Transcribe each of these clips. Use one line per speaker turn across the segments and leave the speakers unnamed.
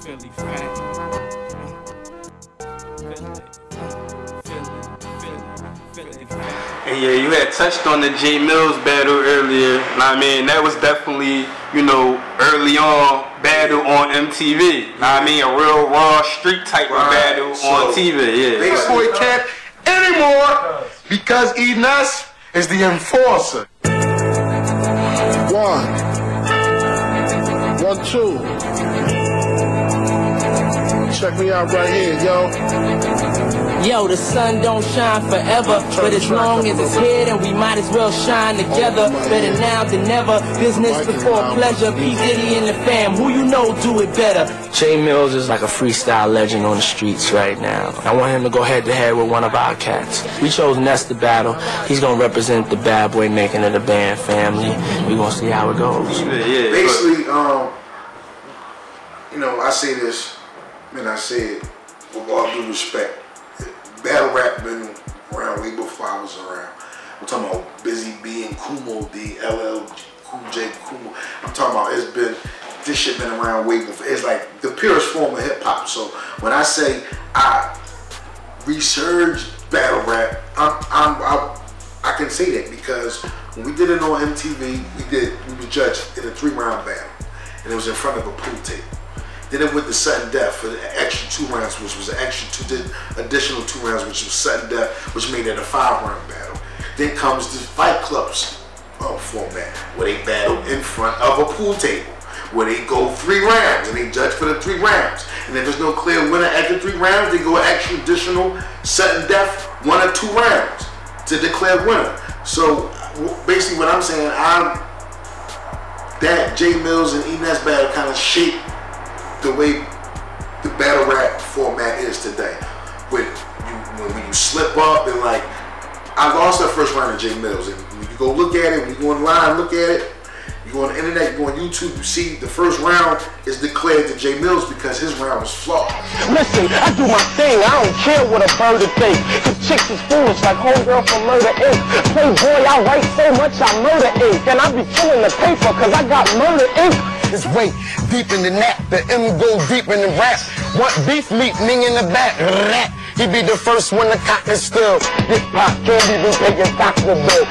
Philly F.A.M.E. And yeah, you had touched on the Jae Millz battle earlier. I mean, that was definitely, you know, early on battle on MTV. I mean, a real raw street type of battle on TV. Yeah.
This boy can't anymore because Ness is the enforcer.
1, 2. Check me out right here, yo.
Yo, the sun don't shine forever, but as long as it's here, then we might as well shine together. Better now than never, business before pleasure. P. Diddy and the fam, who you know do it better. Jae Millz is like a freestyle legend on the streets right now. I want him to go head to head with one of our cats. We chose Ness to battle. He's gonna represent the bad boy making of the band family. We gonna see how it goes.
Basically, you know, I say this, and I say it with all due respect. Battle rap been around way before I was around. I'm talking about Busy B and Kumo D, LL Cool J Kumo. I'm talking about this shit been around way before. It's like the purest form of hip hop. So when I say I resurged battle rap, I can say that because when we did it on MTV, we were judged in a 3-round battle, and it was in front of a pool table. Did it with the sudden death for the extra 2 rounds, which was an additional 2 rounds, which was sudden death, which made it a 5-round battle. Then comes the Fight Club's format, where they battle in front of a pool table, where they go 3 rounds, and they judge for the 3 rounds. And if there's no clear winner after 3 rounds, they go extra additional sudden death 1 or 2 rounds to declare winner. So basically what I'm saying, that Jae Millz and Ness battle kind of shaped the way the battle rap format is today. When you slip up and like, I lost that first round of Jae Millz, and when you go look at it, when you go online, look at it, you go on the internet, you go on YouTube, you see the first round is declared to Jae Millz because his round was flawed.
Listen, I do my thing, I don't care what a bird thinks. Cause chicks is foolish like homegirl from Murder Inc. Playboy, I write so much I murder ink. And I be killing the paper cause I got Murder Inc.
It's way deeper than that. The M go deeper than rap. Want beef meat, Ning in the back. He be the first one to cock and still. This pop can't even pay your doctor bill.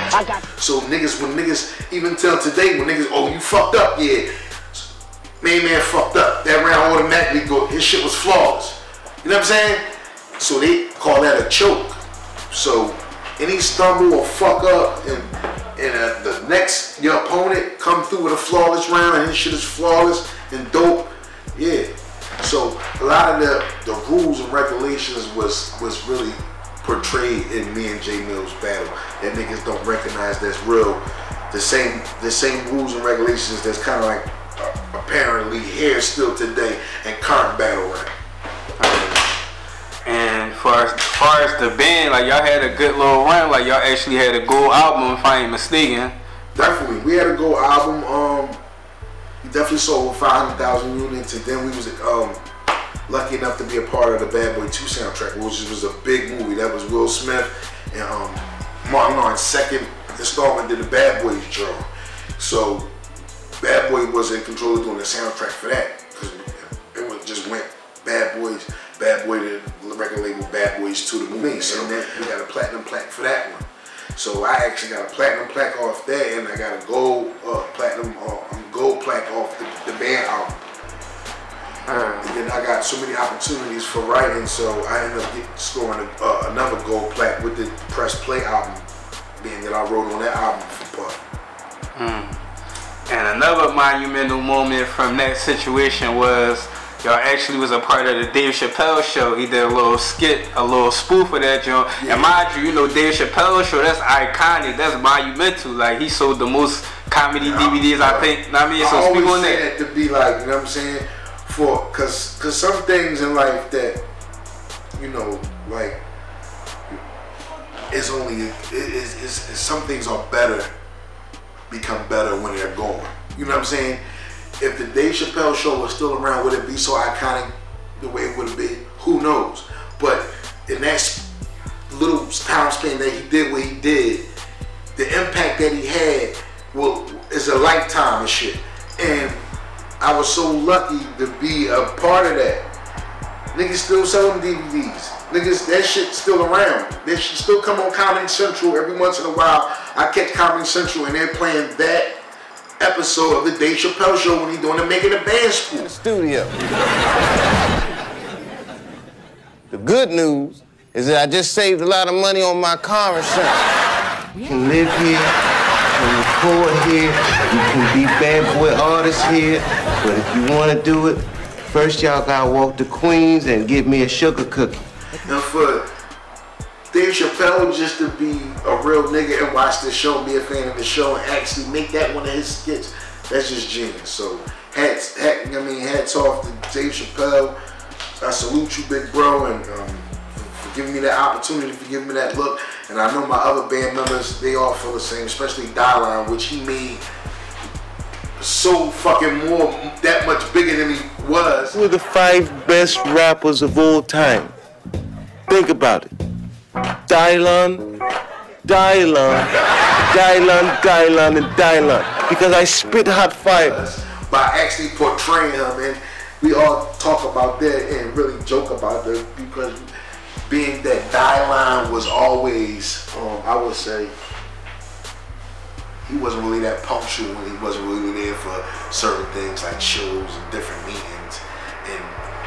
So when niggas, even till today, when niggas, oh, you fucked up, yeah. Man fucked up. That round automatically go, his shit was flawless. You know what I'm saying? So they call that a choke. So any stumble or fuck up and the next, your opponent come through with a flawless round and his shit is flawless and dope, yeah. So a lot of the rules and regulations was really portrayed in me and Jae Millz battle that niggas don't recognize that's real. The same rules and regulations that's kind of like apparently here still today in current battle rap.
And as far as the band, like y'all had a good little run, like y'all actually had a gold album if I ain't mistaken.
Definitely, we had a gold album. We definitely sold 500,000 units, and then we was lucky enough to be a part of the Bad Boy 2 soundtrack, which was a big movie. That was Will Smith and Martin Lawrence's second installment to the Bad Boys drum. So Bad Boy was in control of doing the soundtrack for that, because it just went Bad Boy to the record label Bad Boys to the movie. So we got a platinum plaque for that one. So I actually got a platinum plaque off that, and I got a gold gold plaque off the band album. And then I got so many opportunities for writing, so I ended up scoring another gold plaque with the Press Play album, being that I wrote on that album for Puff.
And another monumental moment from that situation was y'all actually was a part of the Dave Chappelle Show. He did a little skit, a little spoof of that joint. Yeah. And mind you, Dave Chappelle Show, that's iconic, that's monumental. Like, he sold the most comedy DVDs, I think. I mean, so speak on that.
To be like, you know what I'm saying? Cause some things in life that, like, it's only, some things are better, become better when they're gone. You know what I'm saying? If the Dave Chappelle Show was still around, would it be so iconic the way it would have been? Who knows? But in that little time span that he did what he did, the impact that he had is a lifetime of shit. And I was so lucky to be a part of that. Niggas still selling DVDs. Niggas, that shit still around. That shit still come on Comedy Central every once in a while. I catch Comedy Central and they're playing that episode of the Dave Chappelle Show when he's doing the Making a Band Spoof.
Studio. The good news is that I just saved a lot of money on my car insurance. You can live here, you can record here, you can be bad boy artists here, but if you want to do it, first y'all gotta walk to Queens and get me a sugar cookie.
And for Dave Chappelle just to be a real nigga and watch the show, be a fan of the show, and actually make that one of his skits, that's just genius. So hats off to Dave Chappelle. I salute you, big bro, and for giving me that opportunity, for giving me that look. And I know my other band members, they all feel the same, especially Dylan, which he made so fucking more, that much bigger than he was.
Who are the 5 best rappers of all time? Think about it. Dylan, and Dylan. Because I spit hot fire.
By actually portraying him, and we all talk about that and really joke about that because being that Dylan was always, I would say, he wasn't really that punctual when he wasn't really there for certain things like shows and different meetings, and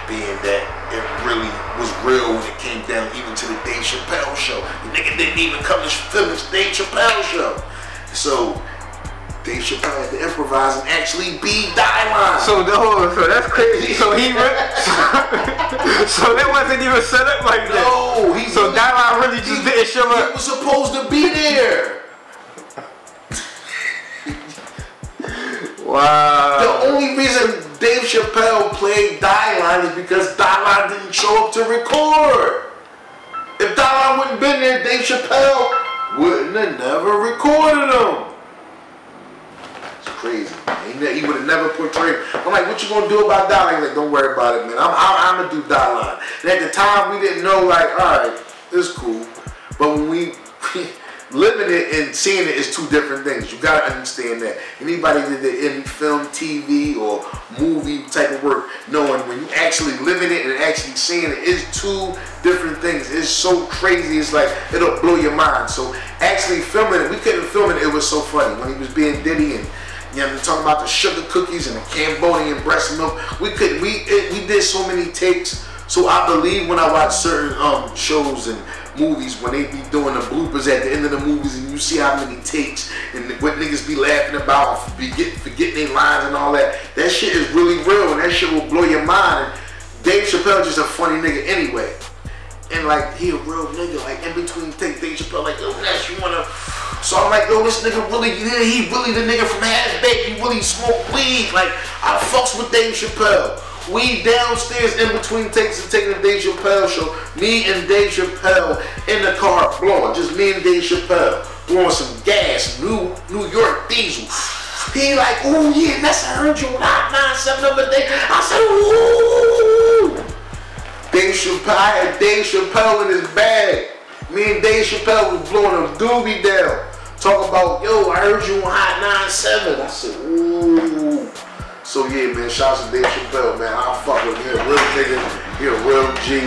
being that it really was real when it came down even to the Dave Chappelle Show. The nigga didn't even come to Famous Dave Chappelle Show. So Dave Chappelle had to improvise and actually be Dylan.
So that's crazy. So so that wasn't even set up like that.
No,
so Dylan really just didn't show up.
He was supposed to be there.
Wow.
The only reason Dave Chappelle played Dylan is because Dylan didn't show up to record. If Dylan wouldn't been there, Dave Chappelle wouldn't have never recorded him. It's crazy. He would have never portrayed. I'm like, what you gonna do about Dylan? He's like, don't worry about it, man. I'm gonna do Dylan. And at the time, we didn't know, like, all right, it's cool. But when we living it and seeing it is two different things. You gotta understand that. Anybody that did any film, TV, or movie type of work, knowing when you actually living it and actually seeing it is two different things. It's so crazy. It's like it'll blow your mind. So actually filming it, we couldn't film it. It was so funny when he was being Diddy and talking about the sugar cookies and the Cambodian breast milk. We did so many takes. So I believe when I watch certain shows and movies, when they be doing the bloopers at the end of the movies and you see how many takes and what niggas be laughing about, forgetting their lines and all that, that shit is really real and that shit will blow your mind. And Dave Chappelle just a funny nigga anyway. And like, he a real nigga, like in between takes, Dave Chappelle like, yo, Ness, you wanna... So I'm like, yo, this nigga really, he really the nigga from Half Baked, he really smoke weed. Like, I fucks with Dave Chappelle. We downstairs in between takes and taking the Dave Chappelle show. Me and Dave Chappelle in the car blowing. Just me and Dave Chappelle blowing some gas, New York diesel. He like, ooh yeah, Ness, I heard you on Hot 97 the other day. I said, ooh. Dave Chappelle, I had Dave Chappelle in his bag. Me and Dave Chappelle was blowing a doobie down. Talking about, yo, I heard you on Hot 97. I said, ooh. So yeah, man, shouts to Dave Chappelle, man. I fuck with him. He a real nigga, he a real G,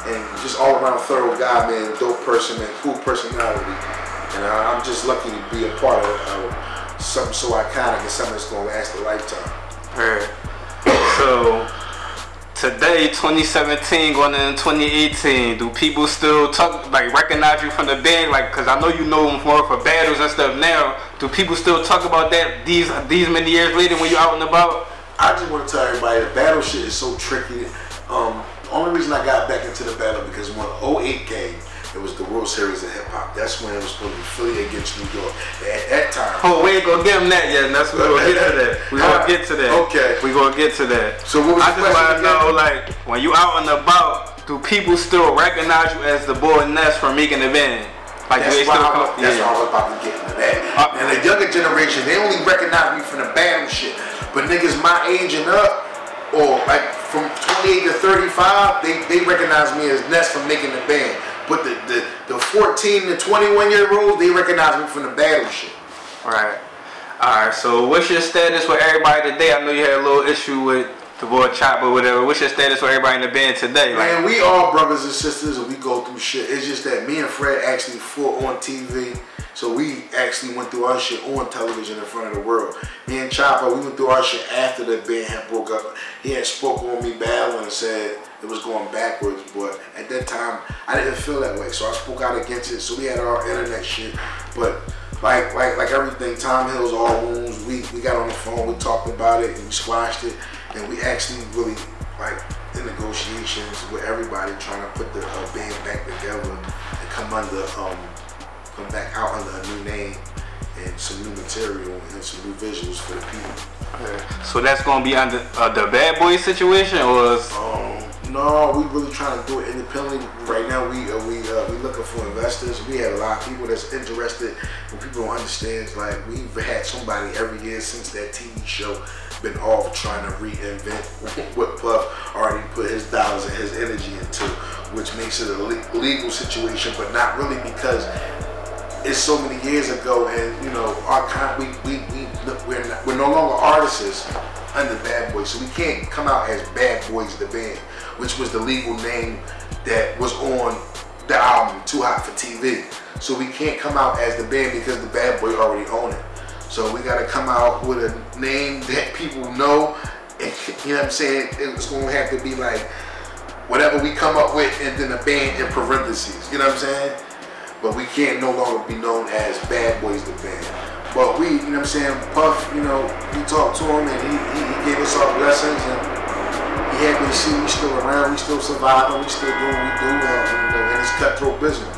and just all around thorough guy, man. Dope person, man. Cool personality. And I'm just lucky to be a part of something so iconic and something that's gonna last a lifetime.
Heard. So today, 2017, going into 2018, do people still recognize you from the band? Like, cause I know you know more for battles and stuff now. Do people still talk about that these many years later when you're out and about?
I just want to tell everybody the battle shit is so tricky. Only reason I got back into the battle because when 08 came, it was the World Series of Hip Hop. That's when it was supposed to be Philly against New York. At that time.
Oh, we ain't gonna give them that yet. That's what we're gonna get to that. We're gonna get to that.
Okay.
We're gonna get to that.
So what was
I just want to know, like, when you out and about, do people still recognize you as the boy Ness from Making the Band? Like,
that's why I was about to get into that. And the younger generation, they only recognize me from the battle shit. But niggas my age and up, or like from 28 to 35, they recognize me as Ness from Making the Band. But the 14 to 21 year olds, they recognize me from the battle shit.
Right. Alright, so what's your status with everybody today? I know you had a little issue with the boy Chop or whatever. What's your status with everybody in the band today?
Man, we all brothers and sisters and we go through shit. It's just that me and Fred actually fought on TV. So we actually went through our shit on television in front of the world. Me and Chopper, we went through our shit after the band had broke up. He had spoken on me bad and said it was going backwards, but at that time, I didn't feel that way. So I spoke out against it. So we had our internet shit. But like everything, time heals all wounds. We got on the phone, we talked about it, and we squashed it. And we actually really, like, in negotiations with everybody trying to put the band back together and come back out under a new name and some new material and some new visuals for the people.
Okay. So that's gonna be under the Bad Boy situation, or is...
No, we really trying to do it independently. Right now, we looking for investors. We have a lot of people that's interested. When people don't understand, it's like we've had somebody every year since that TV show been off trying to reinvent what Puff already put his dollars and his energy into, which makes it a legal situation, but not really because it's so many years ago, and you know we're no longer artists under Bad Boys, so we can't come out as Bad Boys the band, which was the legal name that was on the album Too Hot for TV. So we can't come out as the band because the Bad Boy already own it. So we gotta come out with a name that people know, and you know what I'm saying? It's gonna have to be like whatever we come up with, and then a band in parentheses. You know what I'm saying? But we can't no longer be known as Bad Boys the band. But we, you know what I'm saying, Puff, you know, we talked to him and he gave us our blessings, and he happy to see we still around, we still surviving, we still doing what we do, you know, in this cutthroat business.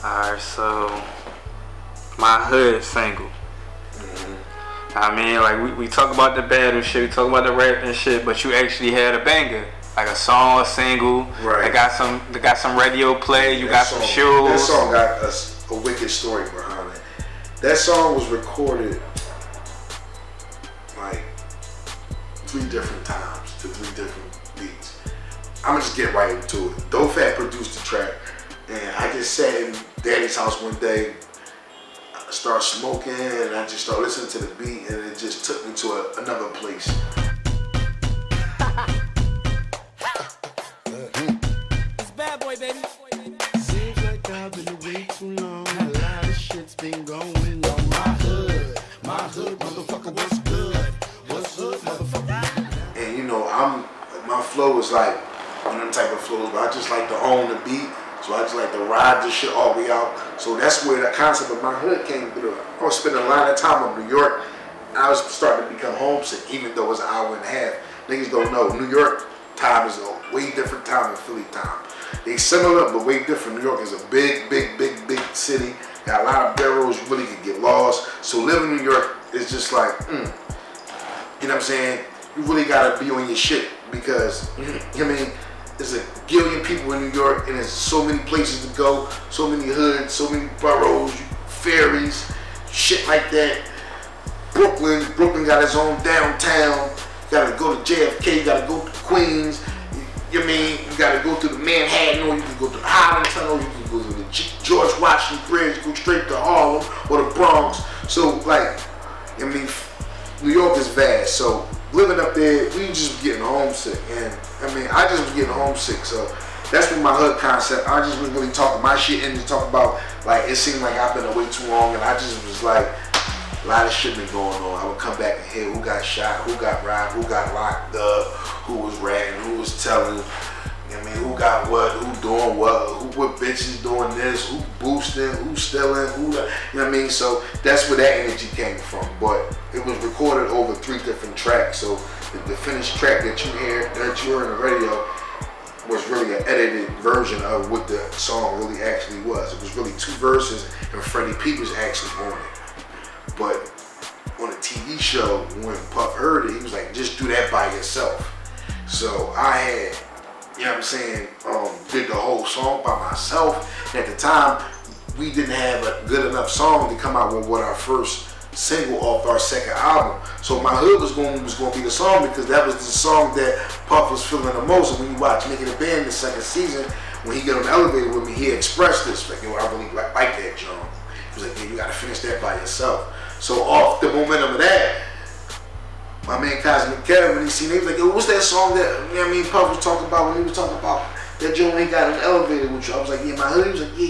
Alright, so my hood single. I mean, like we talk about the battle shit, we talk about the rap and shit, but you actually had a banger. Like a song, a single,
right?
They got some radio play. You got some shows.
That song got a wicked story behind it. That song was recorded like 3 different times to 3 different beats. I'm gonna just get right into it. Fat produced the track, and I just sat in Daddy's house one day, I started smoking, and I just started listening to the beat, and it just took me to another place.
Baby.
Seems like I've been away too long. A lot of shit's been going on. My hood, motherfucker, what's good? What's hood, motherfucker?
And you know, my flow is like one of them type of flows, but I just like to own the beat. So I just like to ride this shit all the way out. So that's where the concept of my hood came through. I was spending a lot of time in New York. I was starting to become homesick, even though it's an hour and a half. Niggas don't know. New York time is a way different time than Philly time. They similar, but way different. New York is a big city. Got a lot of barrels, you really can get lost. So living in New York is just like, you know what I'm saying? You really gotta be on your shit because, you know what I mean? There's a billion people in New York and there's so many places to go, so many hoods, so many boroughs, ferries, shit like that. Brooklyn got its own downtown. You gotta go to JFK, you gotta go to Queens. You know what I mean? You gotta go through the Manhattan, or you can go to the Highland Tunnel, you can go to the George Washington Bridge, go straight to Harlem or the Bronx. So like, I mean, New York is vast. So living up there, we just getting homesick. And I mean, I just was getting homesick. So that's what my hood concept. I just was really talking my shit and just talking about, like, it seemed like I've been away too long, and I just was like, a lot of shit been going on. I would come back and hear who got shot, who got robbed, who got locked up, who was ratting, who was telling, you know what I mean, who got what, who doing what bitches doing this, who boosting, who stealing, who, you know what I mean? So that's where that energy came from. But it was recorded over 3 different tracks. So the finished track that you hear on the radio was really an edited version of what the song really actually was. It was really 2 verses, and Freddie P was actually on it. But on a TV show, when Puff heard it, he was like, just do that by yourself. So I had, you know what I'm saying, did the whole song by myself. And at the time, we didn't have a good enough song to come out with our first single off our second album. So My Hood was going to be the song, because that was the song that Puff was feeling the most. And when you watch Making a Band the second season, when he got on the elevator with me, he expressed this, like, yo, I really like that, John. He was like, yeah, you gotta finish that by yourself. So off the momentum of that, my man Cosmic Kevin, he seen it, he was like, yo, what's that song that, you know what I mean, Puff was talking about when he was talking about that joint when he got in the elevator with you? I was like, yeah, my hood. He was like, yeah,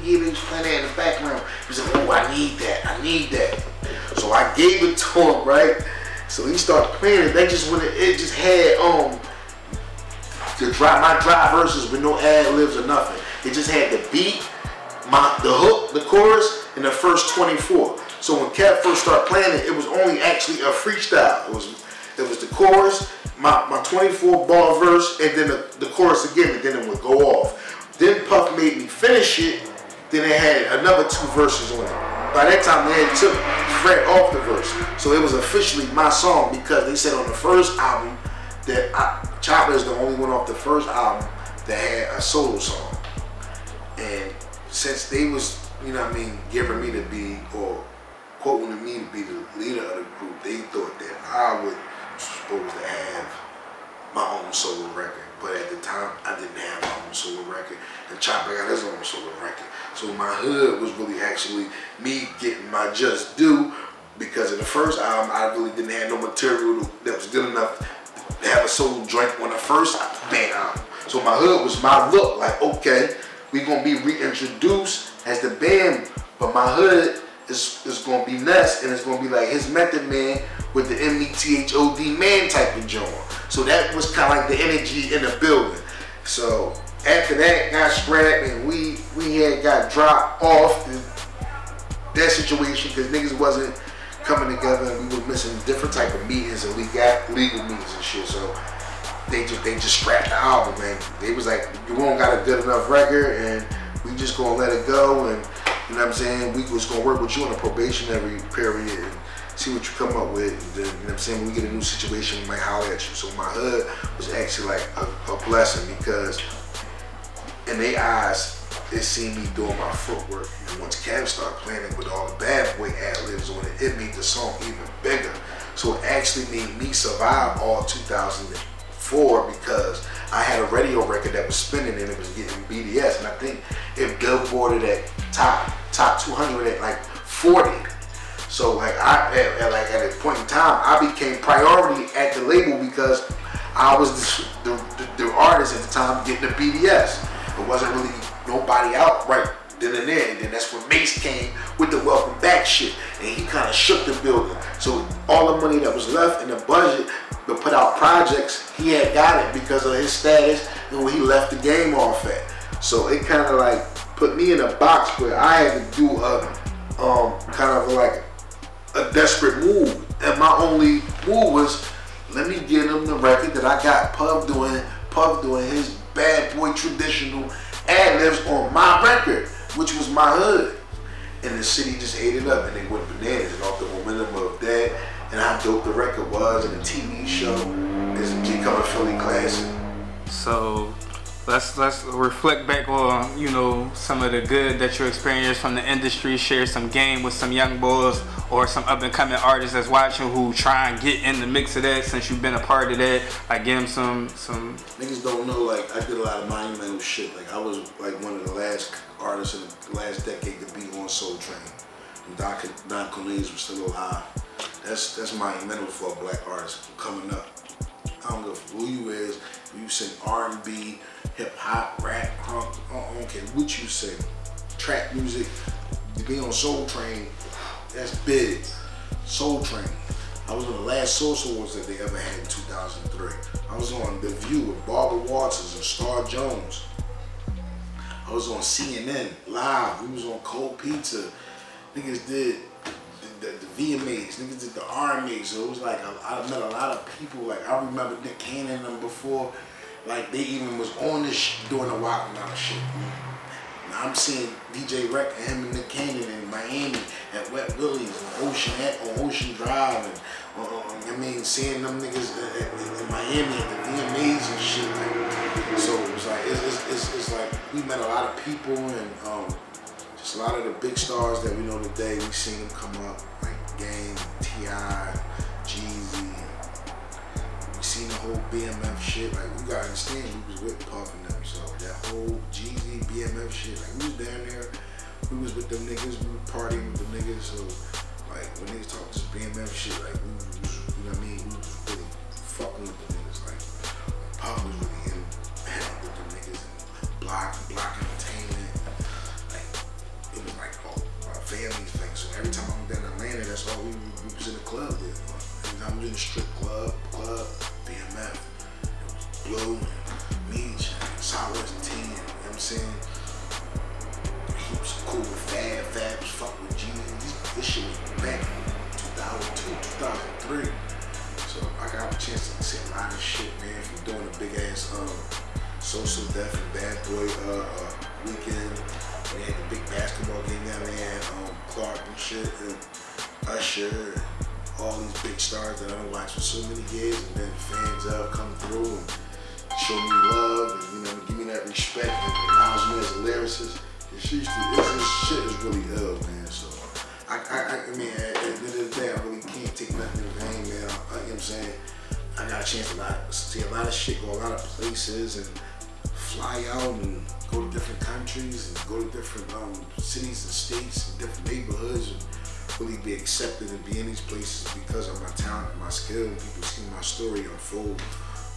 he was playing that in the background. He was like, oh, I need that. So I gave it to him, right? So he started playing it. That just when it just had my dry verses with no ad libs or nothing. It just had the beat, the hook, the chorus, and the first 24. So when Kev first started playing it, it was only actually a freestyle. It was the chorus, my 24 bar verse, and then the chorus again, and then it would go off. Then Puff made me finish it. Then it had another 2 verses on it. By that time, they had took Fred off the verse. So it was officially my song because they said on the first album that Chopper is the only one off the first album that had a solo song. And since they was, you know what I mean, giving me to be, or quoting me to be the leader of the group, they thought that I was supposed to have my own solo record. But at the time, I didn't have my own solo record. And Chopper got his own solo record. So my hood was really actually me getting my just due, because in the first album, I really didn't have no material that was good enough to have a solo joint on the first band album. So my hood was my look, like, okay, we gonna be reintroduced as the band, but my hood is gonna be Ness, and it's gonna be like his Method Man with the METHOD man type of joint. So that was kind of like the energy in the building. So after that got scrapped and we had got dropped off that situation because niggas wasn't coming together and we were missing different type of meetings, and we got legal meetings and shit. So they just scrapped the album, man. They was like, you won't got a good enough record and we just gonna let it go, and you know what I'm saying, we was gonna work with you on a probationary period and see what you come up with. And then, you know what I'm saying, when we get a new situation, we might holler at you. So my hood was actually like a blessing, because in their eyes, they seen me doing my footwork. And once Kev started playing it with all the bad boy ad-libs on it, it made the song even bigger. So it actually made me survive all 2004, because I had a radio record that was spinning and it was getting BDS. And I think it billboarded at top 200 at like 40. So like at a point in time, I became priority at the label because I was the artist at the time getting the BDS. It wasn't really nobody out right then and there. And then that's when Mace came with the welcome back shit, and he kind of shook the building. So all the money that was left in the budget to put out projects, he had got it because of his status and where he left the game off at. So it kind of like put me in a box where I had to do a kind of like a desperate move, and my only move was, let me get him the record that I got Puff doing his bad boy traditional ad-libs on my record, which was my hood. And the city just ate it up, and they went bananas. And off the momentum of that and how dope the record was, and the TV show, it's become a Philly classic.
So let's reflect back on, you know, some of the good that you experienced from the industry. Share some game with some young boys or some up and coming artists that's watching who try and get in the mix of that, since you've been a part of that. Like, give them some.
Niggas don't know, like, I did a lot of monumental shit. Like, I was like one of the last artists in the last decade to be on Soul Train. And Don Cornelius was still alive. That's monumental for a black artist coming up. I don't know who you is. If you sing R&B, hip hop, rap, punk, I don't care what you sing. Trap music, you be on Soul Train, that's big. Soul Train. I was on the last Source Awards that they ever had in 2003. I was on The View with Barbara Walters and Star Jones. I was on CNN live. We was on Cold Pizza. Niggas did the VMAs. Niggas did the RMAs. So it was like I met a lot of people. Like, I remember Nick Cannon and them before. Like, they even was on this doing the Wild N' Out shit. Now I'm seeing DJ Rec and him and Nick Cannon in Miami at Wet Willie's on Ocean Drive, and I mean, seeing them niggas in Miami at the VMAs and shit. Like, so it was like it's like we met a lot of people, and just a lot of the big stars that we know today. We seen them come up, like Game, T.I., Jeezy. We seen the whole BMF shit. Like, we gotta understand, we was with Puff and them. So that whole Jeezy, BMF shit, like, we was down there we was with them niggas, we were partying with them niggas, so like when niggas talk this BMF shit, like we was, you know what I mean, we was really fucking with them niggas, like Pop was really in with them niggas and block entertainment, like it was like our family's thing. So every time I'm down in Atlanta, that's all we was in the club with. Every time we was in the strip club, BMF, it was Blue and Meech and Southwest and T, you know what I'm saying? He was cool with Fab was fucking with G. This shit was back in 2002, 2003. So I got a chance to see a lot of shit, man, from doing a big ass Social Death and Bad Boy weekend. We had the big basketball game down there, Clark and shit, and Usher, and all these big stars that I done watched for so many years, and then fans come through and show me love and, you know, give me that respect and acknowledge me as a lyricist. This shit is really ill, man. So I mean, at the end of the day, I really can't take nothing in vain, man. You know what I'm saying? I got a chance to see a lot of shit, go a lot of places, and fly out and go to different countries and go to different cities and states and different neighborhoods and really be accepted and be in these places because of my talent and my skill, and people see my story unfold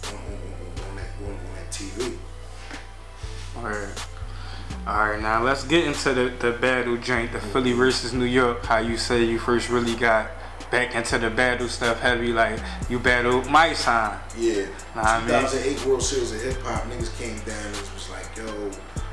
on that TV.
Alright, now let's get into the battle joint, the Philly versus New York. How you say you first really got back into the battle stuff heavy, like you battled Mysonne.
Yeah,
nah,
2008 World Series of Hip Hop, niggas came down and it was like, yo,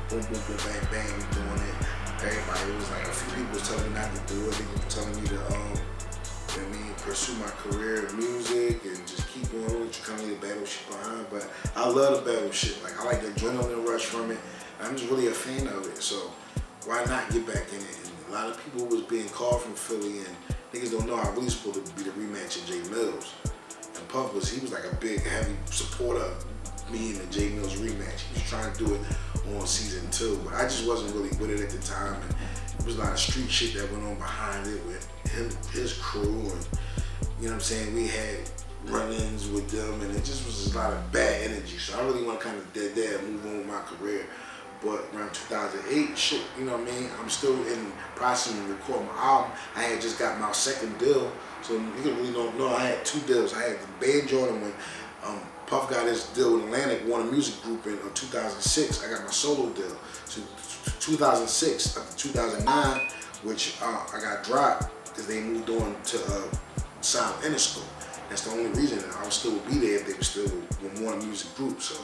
boom, boom, boom, bang, bang, we doing it. Everybody, it was like a few people was telling me not to do it. They were telling me to, you know what I mean, pursue my career in music and just keep going with you, kind of leave the battle shit behind. But I love the battle shit. Like, I like the adrenaline rush from it. I'm just really a fan of it, so why not get back in it? And a lot of people was being called from Philly, and niggas don't know I really supposed to be the rematch of Jae Millz. And Puff he was like a big, heavy supporter of me and the Jae Millz rematch. He was trying to do it on season 2, but I just wasn't really with it at the time. And there was a lot of street shit that went on behind it with him, his crew, and you know what I'm saying? We had run-ins with them, and it just was a lot of bad energy. So I really want to kind of dead there and move on with my career. But around 2008, shit, you know what I mean? I'm still in the process of recording my album. I had just got my second deal, so you really don't know. I had 2 deals. I had the Band Jordan when Puff got his deal with Atlantic, Warner Music Group in 2006. I got my solo deal. So 2006 up to 2009, which I got dropped because they moved on to Sound Interscope. That's the only reason that I would still be there if they were still with Warner Music Group. So.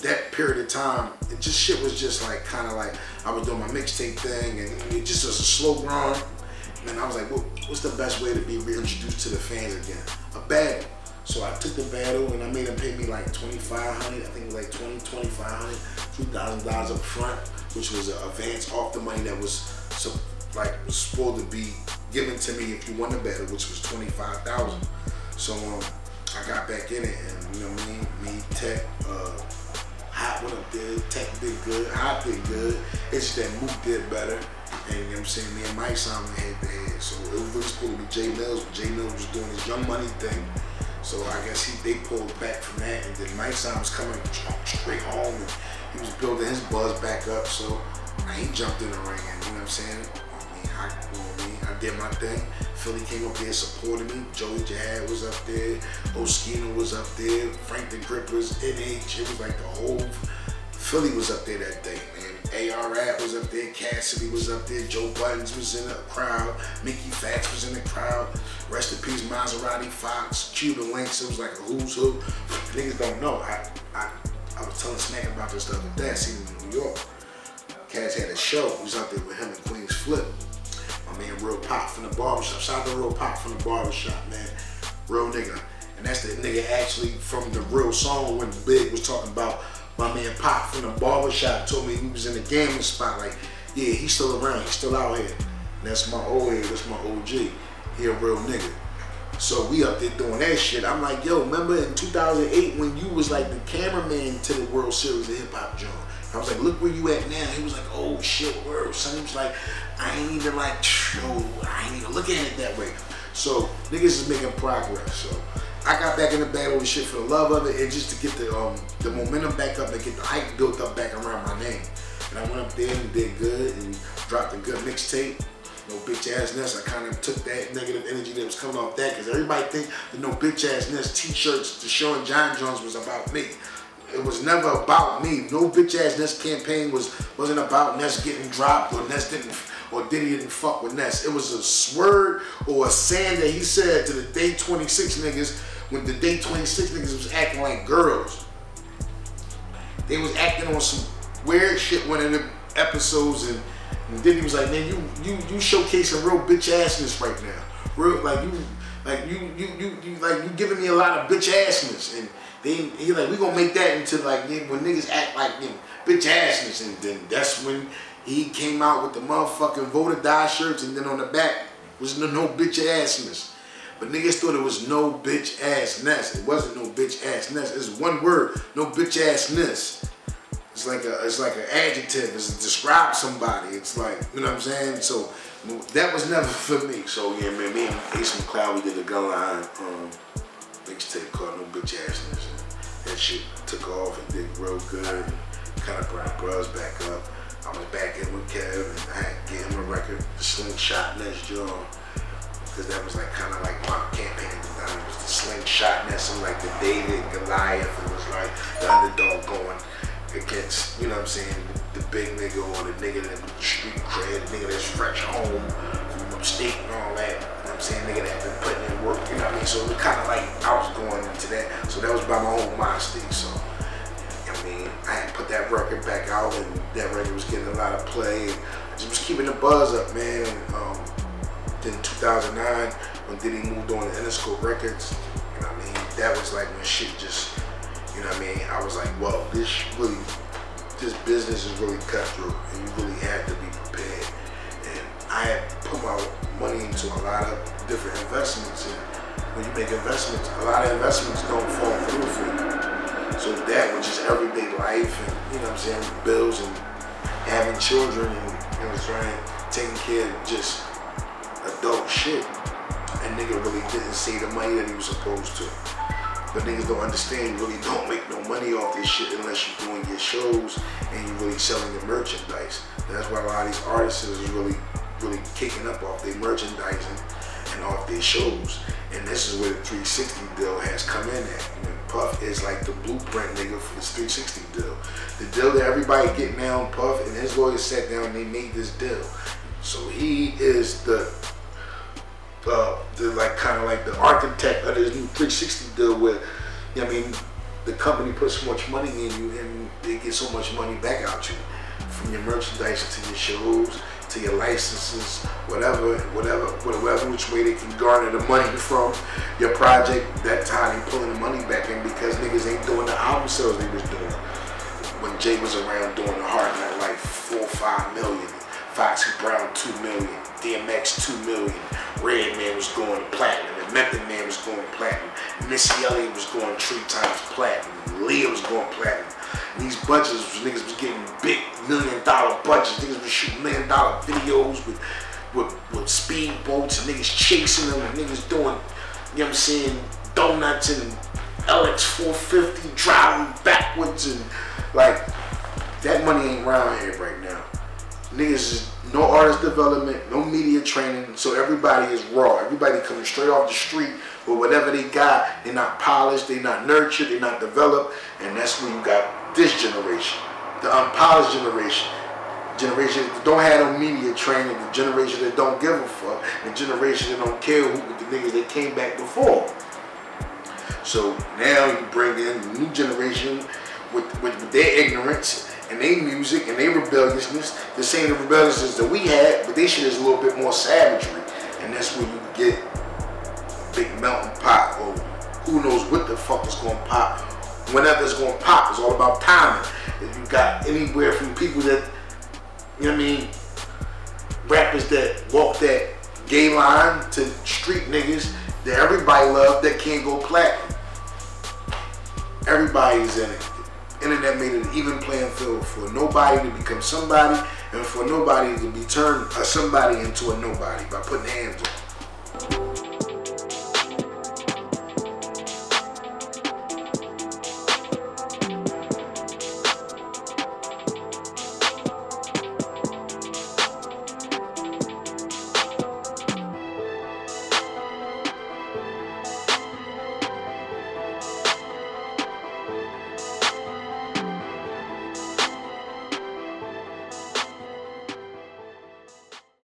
That period of time, shit was just like kind of like I was doing my mixtape thing, and it just was a slow grind. And I was like, what's the best way to be reintroduced to the fans again? A battle. So I took the battle and I made them pay me like $2,500. I think it was like $2,500, $2,000 up front, which was an advance off the money that was supposed to be given to me if you won the battle, which was $25,000. So I got back in it, and you know what I mean? Me, Tech, Hot went up there, Tech did good, Hot did good. It's just that Mook did better. And you know what I'm saying? Me and Mysonne went head to head. So it was really supposed to be Jae Millz, but Jae Millz was doing his Young Money thing. So I guess they pulled back from that, and then Mysonne was coming straight home, and he was building his buzz back up. So he jumped in the ring, and you know what I'm saying? I did my thing. Philly came up there, supported me. Joey Jihad was up there. Oskina was up there. Frank the Grippers, NH. It was like the whole Philly was up there that day, man. AR Rap was up there. Cassidy was up there. Joe Buttons was in the crowd. Mickey Fats was in the crowd. Rest in peace, Maserati Fox, Cuban Links. It was like a who's who. Niggas don't know. I was telling Snack about this the other day. I seen him in New York. Cass had a show. He was out there with him and Queen's Flip. My man Real Pop from the barbershop. Shout out to Real Pop from the barbershop, man. Real nigga. And that's the nigga actually from the real song when Big was talking about my man Pop from the barbershop. Told me he was in the gambling spot. Like, yeah, he's still around. He's still out here. And that's my old head. That's my OG. He a real nigga. So we up there doing that shit. I'm like, yo, remember in 2008 when you was like the cameraman to the World Series of Hip Hop, John? I was like, look where you at now. He was like, oh shit, word. Son, he was like, I ain't even like, I ain't even looking at it that way. So niggas is making progress. So I got back in the battle and shit for the love of it, and just to get the momentum back up and get the hype built up back around my name. And I went up there and did good and dropped a good mixtape. No Bitch Ass Ness. I kind of took that negative energy that was coming off that, because everybody think the No Bitch Ass Ness t-shirts, the show and John Jones was about me. It was never about me. No Bitch Ass Ness campaign wasn't about Ness getting dropped or Ness didn't, or Diddy didn't fuck with Ness. It was a word or a saying that he said to the Day 26 niggas when the Day 26 niggas was acting like girls. They was acting on some weird shit one of the episodes, and Diddy was like, man, you showcasing real bitch assness right now. Real you giving me a lot of bitch assness, and he like, we gonna make that into like when niggas act like bitch assness, and then that's when he came out with the motherfucking Vote or Die shirts, and then on the back was no bitch assness. But niggas thought it was no bitch assness. It wasn't no bitch assness. It's one word, no bitch assness. It's like an adjective. It's to describe somebody. It's like, you know what I'm saying? So that was never for me. So yeah, man, me and Ace McCloud, we did a gun line mixtape called No Bitch Assness. That shit took off and did real good. Kind of brought bros back up. I was back in with Kev, and I had to get him a record, the Slingshot Ness John, because that was like kind of like my campaign at the time. It was the Slingshot Ness, and like the David Goliath. It was like the underdog going against, you know what I'm saying, the big nigga or the nigga that with the street cred, the nigga that's fresh home from upstate and all that. You know what I'm saying, nigga that been putting in work, you know what I mean? So it was kind of like I was going into that. So that was by my own mind state. So I mean, I had to put that record back out, and that record was getting a lot of play. And I just was keeping the buzz up, man. Then 2009, when Diddy moved on to Interscope Records, you know what I mean? That was like when shit just, you know what I mean? I was like, well, this business is really cutthroat, and you really have to be prepared. And I had put my money into a lot of different investments, and when you make investments, a lot of investments don't fall through for you. So that was just everyday life, and you know what I'm saying, bills and having children, and you know what I'm saying, taking care of just adult shit. And nigga really didn't see the money that he was supposed to. But niggas don't understand, you really don't make no money off this shit unless you're doing your shows and you're really selling your merchandise. And that's why a lot of these artists is really kicking up off their merchandising and off their shows. And this is where the 360 deal has come in at. You know, Puff is like the blueprint nigga for this 360 deal. The deal that everybody getting now, Puff and his lawyers sat down and they made this deal. So he is the like kind of like the architect of this new 360 deal, where, you know what I mean, the company puts so much money in you and they get so much money back out you, from your merchandise to your shows to your licenses, whatever which way they can garner the money from your project. That's how they pulling the money back in, because niggas ain't doing the album sales they was doing when Jay was around doing the Hard Night Life 4 or 5 million, Foxy Brown 2 million, DMX 2 million, Redman was going platinum, and Method Man was going platinum, Missy Elliott was going 3 times platinum, Leah was going platinum. And these budgets, niggas was getting big $1 million budgets. Niggas was shooting $1 million videos with speedboats, and niggas chasing them, and niggas doing, you know what I'm saying, donuts and LX 450 driving backwards, and like, that money ain't around here right now. Niggas is no artist development, no media training, so everybody is raw. Everybody coming straight off the street with whatever they got. They're not polished, they're not nurtured, they're not developed, and that's when you got this generation, the unpolished generation that don't have no media training, the generation that don't give a fuck, the generation that don't care who the niggas that came back before. So now you bring in the new generation with their ignorance and their music and their rebelliousness, the same rebelliousness that we had, but their shit is a little bit more savagery. And that's when you get a big melting pot, or who knows what the fuck is gonna pop. Whenever it's gonna pop, it's all about timing. If you got anywhere from people that, you know what I mean, rappers that walk that gay line to street niggas that everybody love that can't go platinum. Everybody's in it. Internet made an even playing field for nobody to become somebody, and for nobody to be turned a somebody into a nobody by putting hands on.